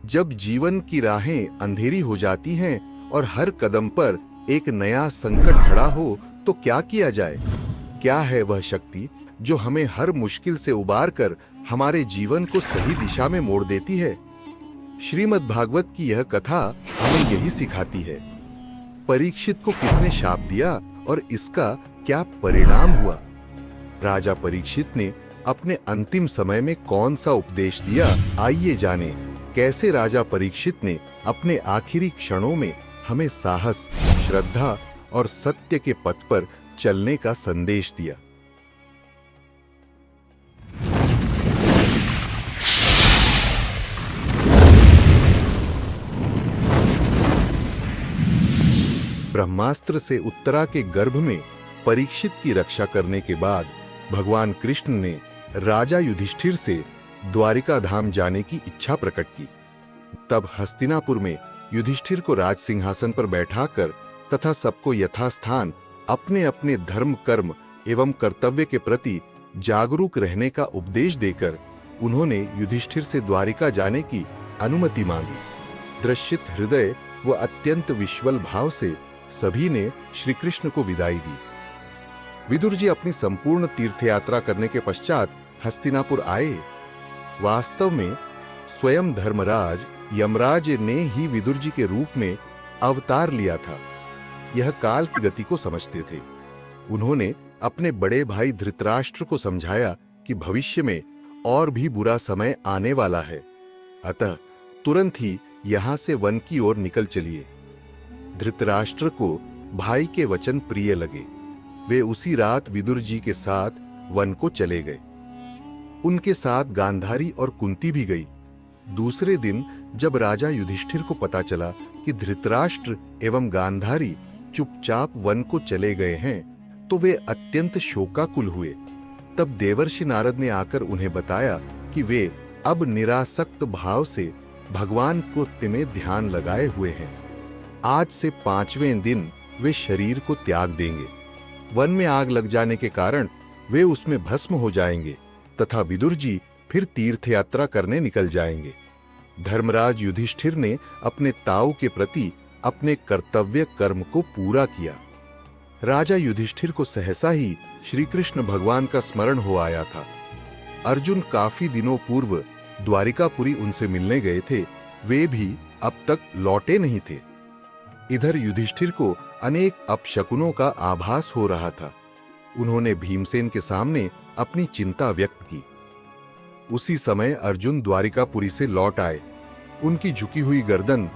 जब जीवन की राहें अंधेरी हो जाती हैं और हर कदम पर एक नया संकट खड़ा हो, तो क्या किया जाए? क्या है वह शक्ति जो हमें हर मुश्किल से उबार कर हमारे जीवन को सही दिशा में मोड़ देती है? श्रीमद् भागवत की यह कथा हमें यही सिखाती है। परीक्षित को किसने शाप दिया और इसका क्या परिणाम हुआ? राजा परीक्षित ने अपने अंतिम समय में कौन सा उपदेश दिया? आइए जाने कैसे राजा परीक्षित ने अपने आखिरी क्षणों में हमें साहस, श्रद्धा और सत्य के पथ पर चलने का संदेश दिया। ब्रह्मास्त्र से उत्तरा के गर्भ में परीक्षित की रक्षा करने के बाद भगवान कृष्ण ने राजा युधिष्ठिर से द्वारिका धाम जाने की इच्छा प्रकट की। तब हस्तिनापुर में युधिष्ठिर को राज सिंहासन पर बैठाकर तथा सबको यथास्थान अपने अपने धर्म, कर्म एवं कर्तव्य के प्रति जागरूक रहने का उपदेश देकर उन्होंने युधिष्ठिर से द्वारिका जाने की अनुमति मांगी। दृश्यित हृदय व अत्यंत विश्वल भाव से सभी ने श्री कृष्ण को विदाई दी। विदुर जी अपनी संपूर्ण तीर्थ यात्रा करने के पश्चात हस्तिनापुर आए। वास्तव में स्वयं धर्मराज यमराज ने ही विदुर जी के रूप में अवतार लिया था। यह काल की गति को समझते थे। उन्होंने अपने बड़े भाई धृतराष्ट्र को समझाया कि भविष्य में और भी बुरा समय आने वाला है, अतः तुरंत ही यहां से वन की ओर निकल चलिए। धृतराष्ट्र को भाई के वचन प्रिय लगे। वे उसी रात विदुर जी के साथ वन को चले गए। उनके साथ गांधारी और कुंती भी गई। दूसरे दिन जब राजा युधिष्ठिर को पता चला कि धृतराष्ट्र एवं गांधारी चुपचाप वन को चले गए हैं, तो वे अत्यंत शोकाकुल हुए। तब देवर्षि नारद ने आकर उन्हें बताया कि वे अब निरासक्त भाव से भगवान को में ध्यान लगाए हुए हैं। आज से 5वें दिन वे शरीर को त्याग देंगे। वन में आग लग जाने के कारण वे उसमें भस्म हो जाएंगे तथा विदुर जी फिर तीर्थ यात्रा करने निकल जाएंगे। धर्मराज युधिष्ठिर ने अपने ताऊ के प्रति अपने कर्तव्य कर्म को पूरा किया। राजा युधिष्ठिर को सहसा ही श्री कृष्ण भगवान का स्मरण हो आया था। अर्जुन काफी दिनों पूर्व द्वारिकापुरी उनसे मिलने गए थे, वे भी अब तक लौटे नहीं थे। इधर युधिष्ठिर को अनेक अपशकुनों का आभास हो रहा था। उन्होंने भीमसेन के सामने अपनी चिंता व्यक्त की। उसी समय अर्जुन द्वारिकापुरी से लौट आए। उनकी झुकी हुई गर्दन,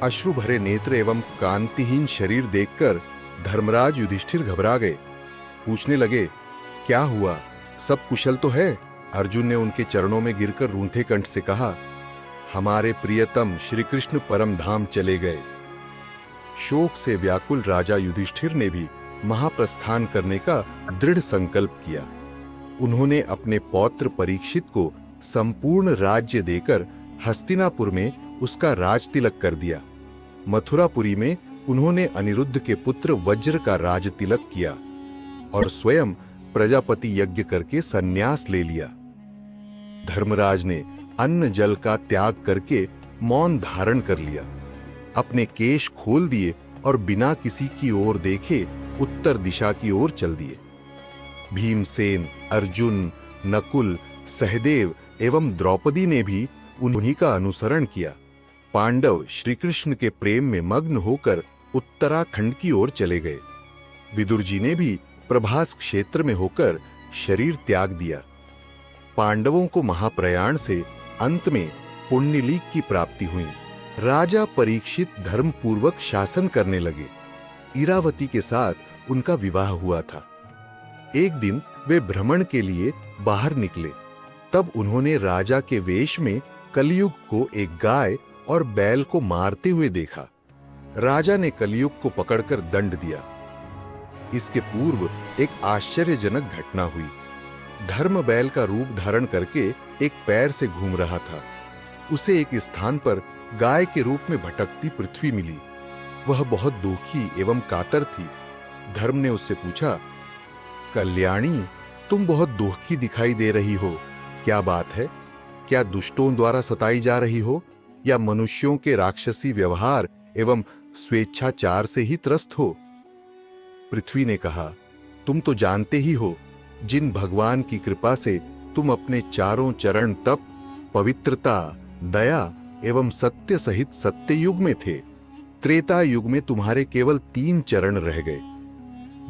अश्रु भरे नेत्र एवं कांतिहीन शरीर देखकर धर्मराज युधिष्ठिर घबरा गए। पूछने लगे, क्या हुआ? सब कुशल तो है? अर्जुन ने उनके चरणों में गिरकर रूंधे कंठ से कहा, हमारे प्रियतम श्री कृष्ण परम धाम चले गए। शोक से व्याकुल राजा युधिष्ठिर ने भी महाप्रस्थान करने का दृढ़ संकल्प किया। उन्होंने अपने पौत्र परीक्षित को संपूर्ण राज्य देकर हस्तिनापुर में उसका राज तिलक कर दिया। मथुरापुरी में उन्होंने अनिरुद्ध के पुत्र वज्र का राज तिलक किया और स्वयं प्रजापति यज्ञ करके संन्यास ले लिया। धर्मराज ने अन्न जल का त्याग करके मौन धारण कर लिया। अपने केश खोल दिए और बिना किसी की ओर देखे उत्तर दिशा की ओर चल दिए। भीमसेन, अर्जुन, नकुल, सहदेव एवं द्रौपदी ने भी उन्हीं का अनुसरण किया। पांडव श्री कृष्ण के प्रेम में मग्न होकर उत्तराखंड की ओर चले गए। विदुर जी ने भी प्रभास क्षेत्र में होकर शरीर त्याग दिया। पांडवों को महाप्रयाण से अंत में पुण्यलीक की प्राप्ति हुई। राजा परीक्षित धर्म पूर्वक शासन करने लगे। इरावती के साथ उनका विवाह हुआ था। एक दिन वे भ्रमण के लिए बाहर निकले। तब उन्होंने राजा के वेश में कलयुग को एक गाय और बैल को मारते हुए देखा। राजा ने कलयुग को पकड़कर दंड दिया। इसके पूर्व एक आश्चर्यजनक घटना हुई। धर्म बैल का रूप धारण करके एक पैर से घूम रहा था। उसे एक स्थान पर गाय के रूप में भटकती पृथ्वी मिली। वह बहुत दुखी एवं कातर थी। धर्म ने उससे पूछा, कल्याणी, तुम बहुत दुखी दिखाई दे रही हो, क्या बात है? क्या दुष्टों द्वारा सताई जा रही हो? या मनुष्यों के राक्षसी व्यवहार एवं स्वेच्छाचार से ही त्रस्त हो? पृथ्वी ने कहा, तुम तो जानते ही हो, जिन भगवान की कृपा से तुम अपने चारों चरण तप, पवित्रता, दया एवं सत्य सहित सत्य युग में थे, त्रेता युग में तुम्हारे केवल 3 चरण रह गए,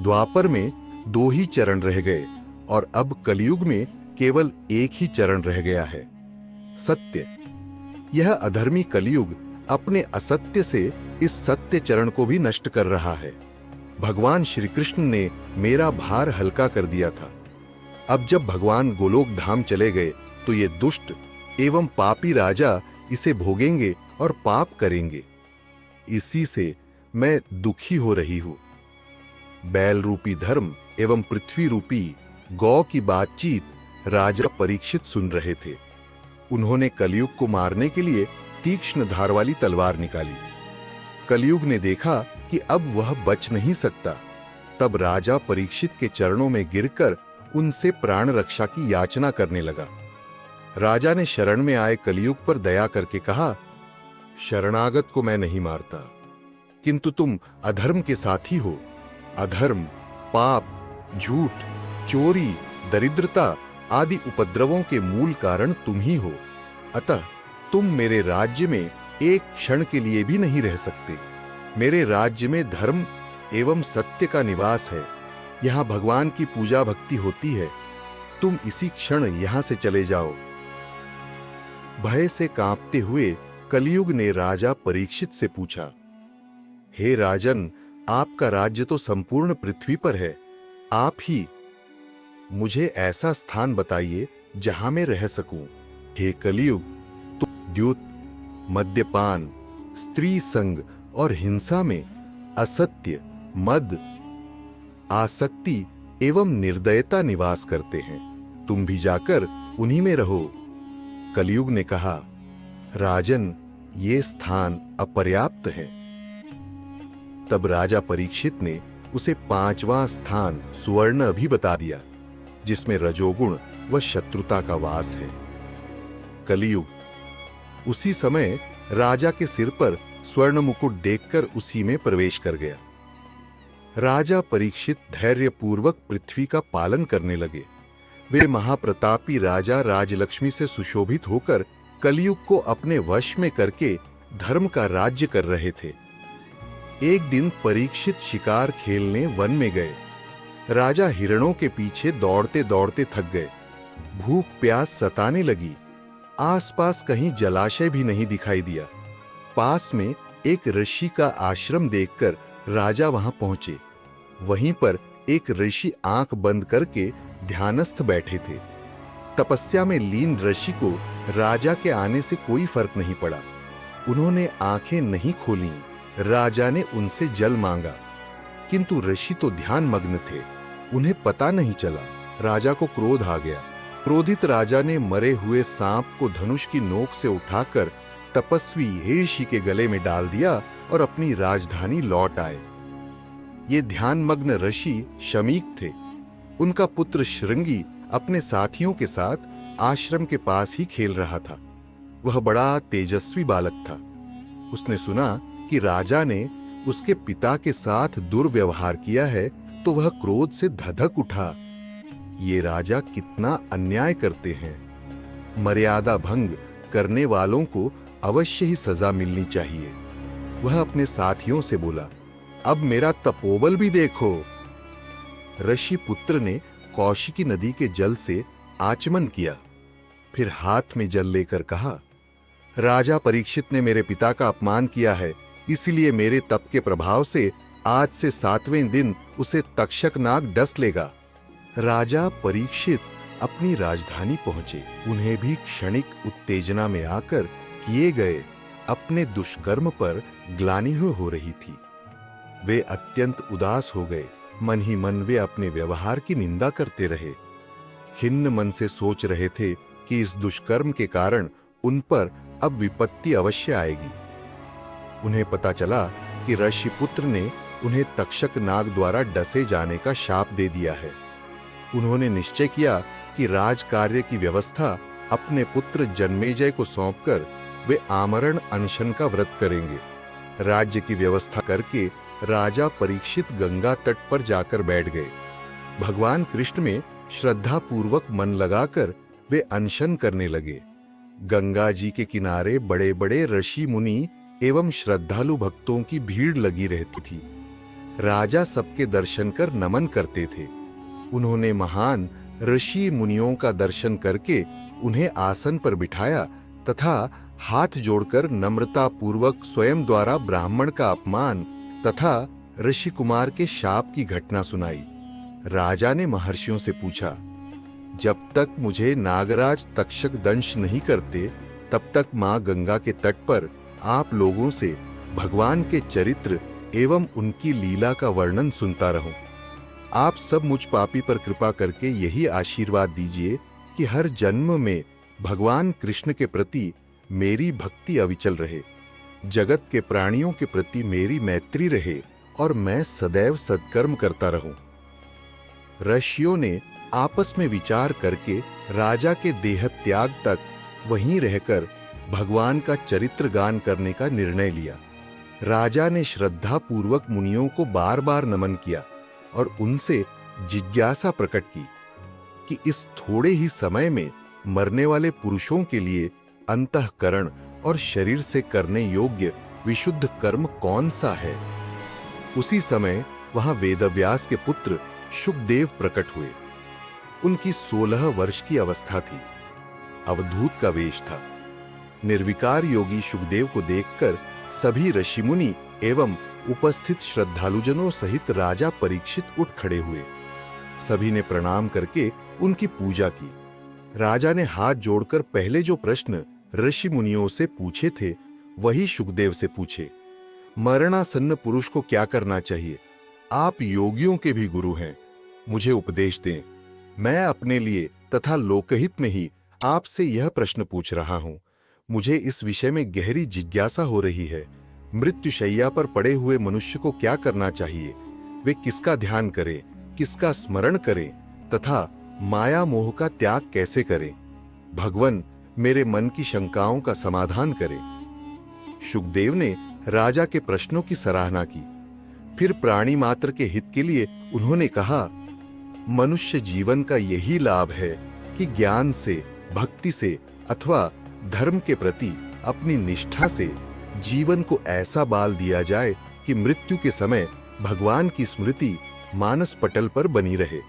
द्वापर में 2 ही चरण रह गए और अब कलयुग में केवल 1 ही चरण रह गया है, सत्य। यह अधर्मी कलयुग अपने असत्य से इस सत्य चरण को भी नष्ट कर रहा है। भगवान श्री कृष्ण ने मेरा भार हल्का कर दिया था। अब जब भगवान गोलोक धाम चले गए तो ये दुष्ट एवं पापी राजा इसे भोगेंगे और पाप करेंगे। इसी से मैं दुखी हो रही हूं। बैल रूपी धर्म एवं पृथ्वी रूपी गौ की बातचीत राजा परीक्षित सुन रहे थे। उन्होंने कलयुग को मारने के लिए तीक्ष्ण धार वाली तलवार निकाली। कलयुग ने देखा कि अब वह बच नहीं सकता। तब राजा परीक्षित के चरणों में गिरकर उनसे प्राण रक्षा की याचना करने लगा। राजा ने शरण में आए कलयुग पर दया करके कहा, शरणागत को मैं नहीं मारता, किंतु तुम अधर्म के साथी हो। अधर्म, पाप, झूठ, चोरी, दरिद्रता आदि उपद्रवों के मूल कारण तुम ही हो। अतः तुम मेरे राज्य में एक क्षण के लिए भी नहीं रह सकते। मेरे राज्य में धर्म एवं सत्य का निवास है। यहाँ भगवान की पूजा भक्ति होती है। तुम इसी क्षण यहां से चले जाओ। भय से कांपते हुए कलयुग ने राजा परीक्षित से पूछा, हे राजन, आपका राज्य तो संपूर्ण पृथ्वी पर है। आप ही मुझे ऐसा स्थान बताइए जहां मैं रह सकूं। हे कलयुग, तुम द्यूत, मद्यपान, स्त्री संग और हिंसा में, असत्य, मद, आसक्ति एवं निर्दयता निवास करते हैं। तुम भी जाकर उन्हीं में रहो। कलयुग ने कहा, राजन, ये स्थान अपर्याप्त है। तब राजा परीक्षित ने उसे 5वां स्थान सुवर्ण भी बता दिया, जिसमें रजोगुण व शत्रुता का वास है। कलयुग। उसी समय राजा के सिर पर स्वर्ण मुकुट देखकर उसी में प्रवेश कर गया। राजा परीक्षित धैर्यपूर्वक पृथ्वी का पालन करने लगे। वे महाप्रतापी राजा राजलक्ष्मी से सुशोभित होकर कलयुग को अपने वश में करके धर्म का राज्य कर रहे थे। एक दिन परीक्षित शिकार खेलने वन में गए। राजा हिरणों के पीछे दौड़ते दौड़ते थक गए। भूख प्यास सताने लगी। आसपास कहीं जलाशय भी नहीं दिखाई दिया। पास में एक ऋषि का आश्रम देखकर राजा वहां पहुंचे। वहीं पर एक ऋषि आंख बंद करके ध्यानस्थ बैठे थे। तपस्या में लीन ऋषि को राजा के आने से कोई फर्क नहीं पड़ा। उन्होंने आंखें नहीं खोलीं। राजा ने उनसे जल मांगा, किंतु ऋषि तो ध्यान मग्न थे, उन्हें पता नहीं चला। राजा को क्रोध आ गया। क्रोधित राजा ने मरे हुए सांप को धनुष की नोक से उठाकर तपस्वी ऋषि के गले में डाल दिया और अपनी राजधानी लौट आए। ये ध्यानमग्न ऋषि शमीक थे। उनका पुत्र श्रृंगी अपने साथियों के साथ आश्रम के पास ही खेल रहा था। वह बड़ा तेजस्वी बालक था। उसने सुना कि राजा ने उसके पिता के साथ दुर्व्यवहार किया है तो वह क्रोध से धधक उठा। ये राजा कितना अन्याय करते हैं। मर्यादा भंग करने वालों को अवश्य ही सजा मिलनी चाहिए। वह अपने साथियों से बोला, अब मेरा तपोबल भी देखो। ऋषि पुत्र ने कौशिकी नदी के जल से आचमन किया, फिर हाथ में जल लेकर कहा, राजा परीक्षित ने मेरे पिता का अपमान किया है, इसलिए मेरे तप के प्रभाव से आज से 7वें दिन उसे तक्षक नाग डस लेगा। राजा परीक्षित अपनी राजधानी पहुंचे। उन्हें भी क्षणिक उत्तेजना में आकर किए गए अपने दुष्कर्म पर ग्लानि हो रही थी। वे अत्यंत उदास हो गए। मन ही मन वे अपने व्यवहार की निंदा करते रहे। खिन्न मन से सोच रहे थे कि इस दुष्कर्म के कारण उन पर अब विपत्ति अवश्य आएगी। उन्हें पता चला कि ऋषि पुत्र ने उन्हें तक्षक नाग द्वारा डसे जाने का शाप दे दिया है। उन्होंने निश्चय किया कि राज कार्य की व्यवस्था अपने पुत्र जन्मेजय को सौंपकर वे आमरण अनशन का व्रत करेंगे। राज्य की व्यवस्था करके राजा परीक्षित गंगा तट पर जाकर बैठ गए। भगवान कृष्ण में श्रद्धा पूर्वक मन लगाकर वे अनशन करने लगे। गंगा जी के किनारे बड़े बड़े ऋषि मुनि एवं श्रद्धालु भक्तों की भीड़ लगी रहती थी। राजा सबके दर्शन कर नमन करते थे। उन्होंने महान ऋषि मुनियों का दर्शन करके उन्हें आसन पर बिठाया तथा हाथ जोड़कर नम्रता पूर्वक स्वयं द्वारा ब्राह्मण का अपमान तथा ऋषि कुमार के शाप की घटना सुनाई। राजा ने महर्षियों से पूछा, जब तक मुझे नागराज तक्षक दंश नहीं करते तब तक मां गंगा के तट पर आप लोगों से भगवान के चरित्र एवं उनकी लीला का वर्णन सुनता रहूं। आप सब मुझ पापी पर कृपा करके यही आशीर्वाद दीजिए कि हर जन्म में भगवान कृष्ण के प्रति मेरी भक्ति अविचल रहे, जगत के प्राणियों के प्रति मेरी मैत्री रहे और मैं सदैव सत्कर्म करता रहूं। ऋषियों ने आपस में विचार करके राजा के देह त्याग तक वहीं रहकर भगवान का चरित्र गान करने का निर्णय लिया। राजा ने श्रद्धा पूर्वक मुनियों को बार बार नमन किया और उनसे जिज्ञासा प्रकट की कि इस थोड़े ही समय में मरने वाले पुरुषों के लिए अंतःकरण और शरीर से करने योग्य विशुद्ध कर्म कौन सा है। उसी समय वहां वेदव्यास के पुत्र शुकदेव प्रकट हुए। उनकी 16 वर्ष की अवस्था थी। अवधूत का वेश था। निर्विकार योगी शुकदेव को देखकर सभी ऋषि मुनि एवं उपस्थित श्रद्धालुजनों सहित राजा परीक्षित उठ खड़े हुए। सभी ने प्रणाम करके उनकी पूजा की। राजा ने हाथ जोड़कर पहले जो प्रश्न ऋषि मुनियों से पूछे थे वही शुकदेव से पूछे। मरणासन्न पुरुष को क्या करना चाहिए? आप योगियों के भी गुरु हैं, मुझे उपदेश दें। मैं अपने लिए तथा लोकहित में ही आपसे यह प्रश्न पूछ रहा हूं। मुझे इस विषय में गहरी जिज्ञासा हो रही है। मृत्युशैया पर पड़े हुए मनुष्य को क्या करना चाहिए? वे किसका ध्यान करें, किसका स्मरण करें तथा माया मोह का त्याग कैसे करें? भगवान मेरे मन की शंकाओं का समाधान करें। शुकदेव ने राजा के प्रश्नों की सराहना की। फिर प्राणी मात्र के हित के लिए उन्होंने कहा, मनुष्य जीवन का यही लाभ है कि ज्ञान से, भक्ति से अथवा धर्म के प्रति अपनी निष्ठा से जीवन को ऐसा बाल दिया जाए कि मृत्यु के समय भगवान की स्मृति मानस पटल पर बनी रहे।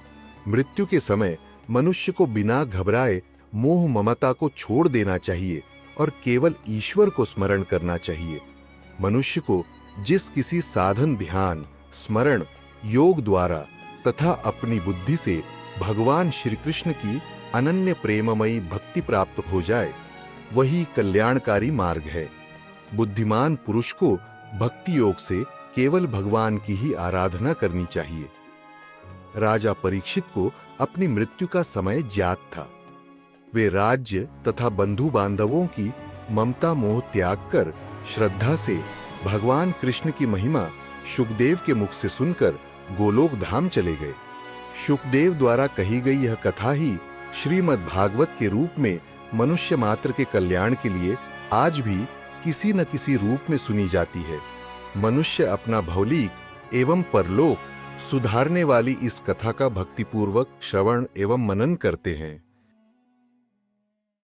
मृत्यु के समय मनुष्य को बिना घबराए मोह ममता को छोड़ देना चाहिए और केवल ईश्वर को स्मरण करना चाहिए। मनुष्य को जिस किसी साधन, ध्यान, स्मरण, योग द्वारा तथा अपनी बुद्धि से भगवान श्री कृष्ण की अनन्य प्रेममयी भक्ति प्राप्त हो जाए, वही कल्याणकारी मार्ग है। बुद्धिमान पुरुष को भक्ति योग से केवल भगवान की ही आराधना करनी चाहिए। राजा परीक्षित को अपनी मृत्यु का समय ज्ञात था। वे राज्य तथा बंधु बांधवों की ममता मोह त्याग कर श्रद्धा से भगवान कृष्ण की महिमा शुकदेव के मुख से सुनकर गोलोक धाम चले गए। शुकदेव द्वारा कही गई यह कथा ही श्रीमद् भागवत के रूप में मनुष्य मात्र के कल्याण के लिए आज भी किसी न किसी रूप में सुनी जाती है। मनुष्य अपना भौलिक एवं परलोक सुधारने वाली इस कथा का भक्तिपूर्वक श्रवण एवं मनन करते हैं।